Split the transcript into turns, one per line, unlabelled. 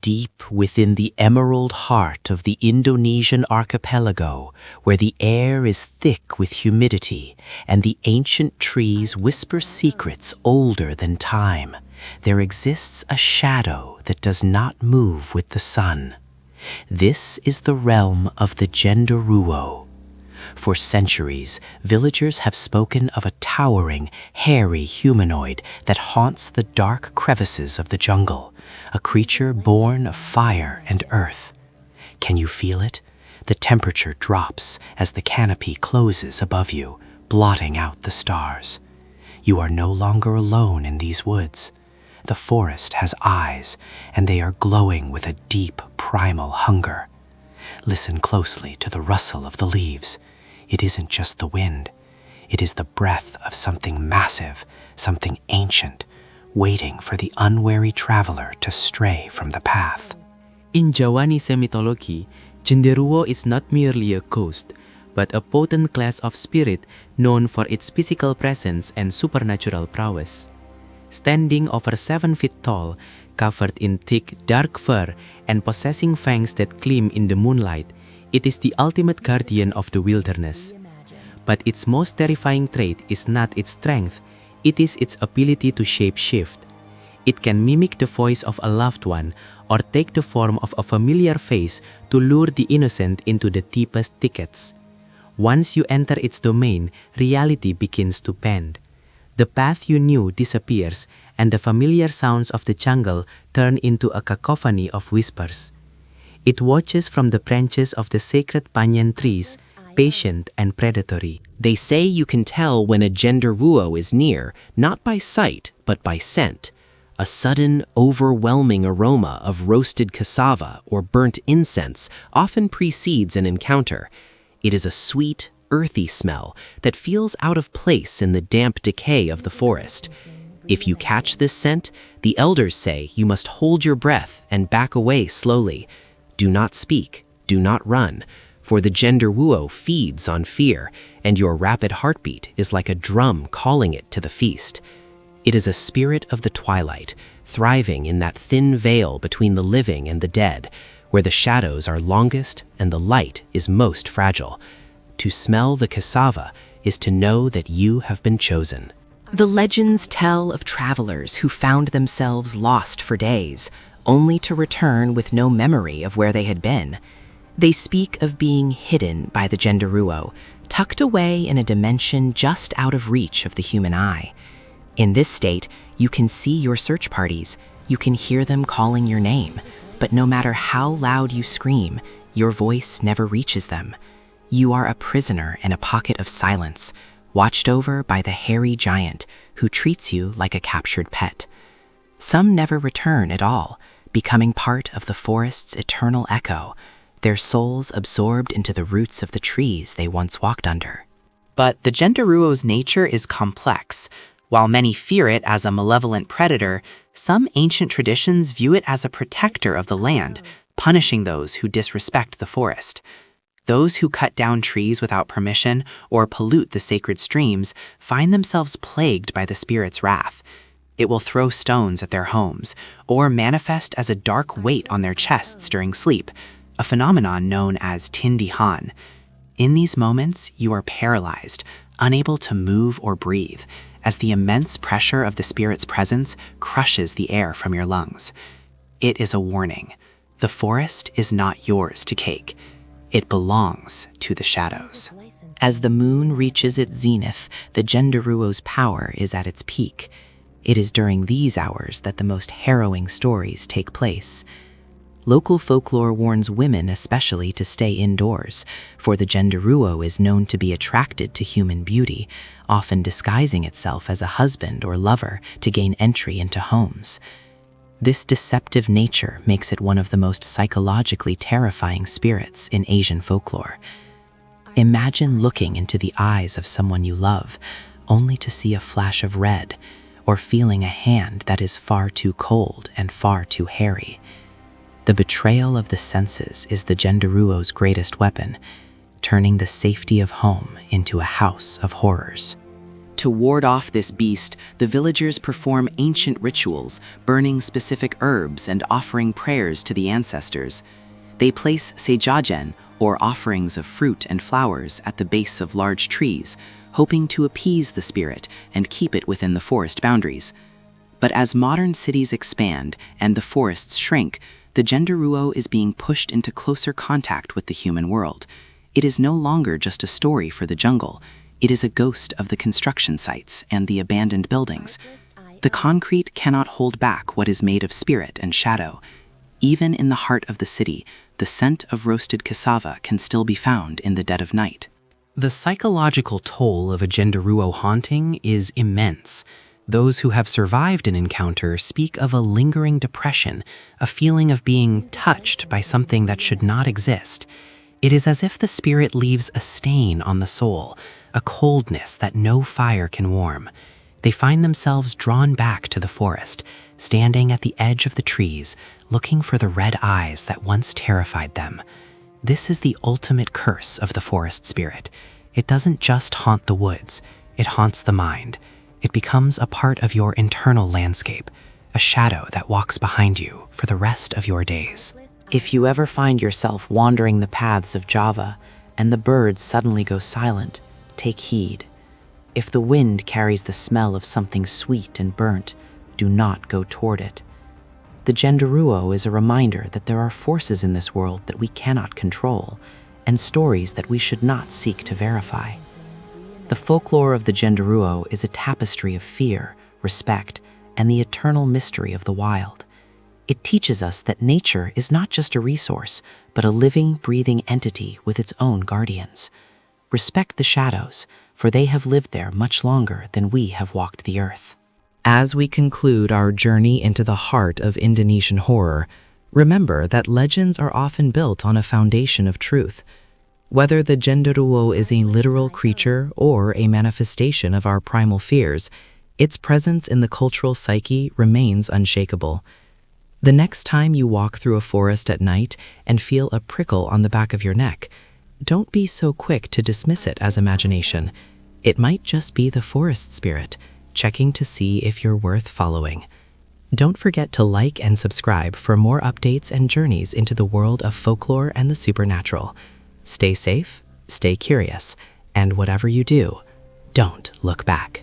Deep within the emerald heart of the Indonesian archipelago, where the air is thick with humidity and the ancient trees whisper secrets older than time, there exists a shadow that does not move with the sun. This is the realm of the Genderuo. For centuries, villagers have spoken of a towering, hairy humanoid that haunts the dark crevices of the jungle, a creature born of fire and earth. Can you feel it? The temperature drops as the canopy closes above you, blotting out the stars. You are no longer alone in these woods. The forest has eyes, and they are glowing with a deep, primal hunger. Listen closely to the rustle of the leaves. It isn't just the wind. It is the breath of something massive, something ancient, waiting for the unwary traveler to stray from the path.
In Javanese mythology, Genderuo is not merely a ghost, but a potent class of spirit known for its physical presence and supernatural prowess. Standing over 7 feet tall, covered in thick, dark fur, and possessing fangs that gleam in the moonlight, it is the ultimate guardian of the wilderness. But its most terrifying trait is not its strength, it is its ability to shape-shift. It can mimic the voice of a loved one or take the form of a familiar face to lure the innocent into the deepest thickets. Once you enter its domain, reality begins to bend. The path you knew disappears, and the familiar sounds of the jungle turn into a cacophony of whispers. It watches from the branches of the sacred banyan trees, patient and predatory.
They say you can tell when a Genderuo is near, not by sight, but by scent. A sudden, overwhelming aroma of roasted cassava or burnt incense often precedes an encounter. It is a sweet, earthy smell that feels out of place in the damp decay of the forest. If you catch this scent, the elders say you must hold your breath and back away slowly. Do not speak, do not run, for the Genderuo feeds on fear, and your rapid heartbeat is like a drum calling it to the feast. It is a spirit of the twilight, thriving in that thin veil between the living and the dead, where the shadows are longest and the light is most fragile. To smell the cassava is to know that you have been chosen. The legends tell of travelers who found themselves lost for days, only to return with no memory of where they had been. They speak of being hidden by the Genderuo, tucked away in a dimension just out of reach of the human eye. In this state, you can see your search parties, you can hear them calling your name, but no matter how loud you scream, your voice never reaches them. You are a prisoner in a pocket of silence, watched over by the hairy giant who treats you like a captured pet. Some never return at all, becoming part of the forest's eternal echo, their souls absorbed into the roots of the trees they once walked under.
But the Genderuo's nature is complex. While many fear it as a malevolent predator, some ancient traditions view it as a protector of the land, punishing those who disrespect the forest. Those who cut down trees without permission or pollute the sacred streams find themselves plagued by the spirit's wrath. It will throw stones at their homes or manifest as a dark weight on their chests during sleep, a phenomenon known as tindihan. In these moments, you are paralyzed, unable to move or breathe, as the immense pressure of the spirit's presence crushes the air from your lungs. It is a warning. The forest is not yours to take. It belongs to the shadows.
As the moon reaches its zenith, the Genderuo's power is at its peak. It is during these hours that the most harrowing stories take place. Local folklore warns women especially to stay indoors, for the Genderuo is known to be attracted to human beauty, often disguising itself as a husband or lover to gain entry into homes. This deceptive nature makes it one of the most psychologically terrifying spirits in Asian folklore. Imagine looking into the eyes of someone you love, only to see a flash of red, or feeling a hand that is far too cold and far too hairy. The betrayal of the senses is the Genderuo's greatest weapon, turning the safety of home into a house of horrors.
To ward off this beast, the villagers perform ancient rituals, burning specific herbs and offering prayers to the ancestors. They place sejajen, or offerings of fruit and flowers, at the base of large trees, hoping to appease the spirit and keep it within the forest boundaries. But as modern cities expand and the forests shrink, the Genderuo is being pushed into closer contact with the human world. It is no longer just a story for the jungle. It is a ghost of the construction sites and the abandoned buildings. The concrete cannot hold back what is made of spirit and shadow. Even in the heart of the city, the scent of roasted cassava can still be found in the dead of night.
The psychological toll of a Genderuo haunting is immense. Those who have survived an encounter speak of a lingering depression, a feeling of being touched by something that should not exist. It is as if the spirit leaves a stain on the soul, a coldness that no fire can warm. They find themselves drawn back to the forest, standing at the edge of the trees, looking for the red eyes that once terrified them. This is the ultimate curse of the forest spirit. It doesn't just haunt the woods, it haunts the mind. It becomes a part of your internal landscape, a shadow that walks behind you for the rest of your days.
If you ever find yourself wandering the paths of Java and the birds suddenly go silent, take heed. If the wind carries the smell of something sweet and burnt, do not go toward it. The Genderuo is a reminder that there are forces in this world that we cannot control, and stories that we should not seek to verify. The folklore of the Genderuo is a tapestry of fear, respect, and the eternal mystery of the wild. It teaches us that nature is not just a resource, but a living, breathing entity with its own guardians. Respect the shadows, for they have lived there much longer than we have walked the earth.
As we conclude our journey into the heart of Indonesian horror, remember that legends are often built on a foundation of truth. Whether the Genderuo is a literal creature or a manifestation of our primal fears, its presence in the cultural psyche remains unshakable. The next time you walk through a forest at night and feel a prickle on the back of your neck, don't be so quick to dismiss it as imagination. It might just be the forest spirit, checking to see if you're worth following. Don't forget to like and subscribe for more updates and journeys into the world of folklore and the supernatural. Stay safe, stay curious, and whatever you do, don't look back.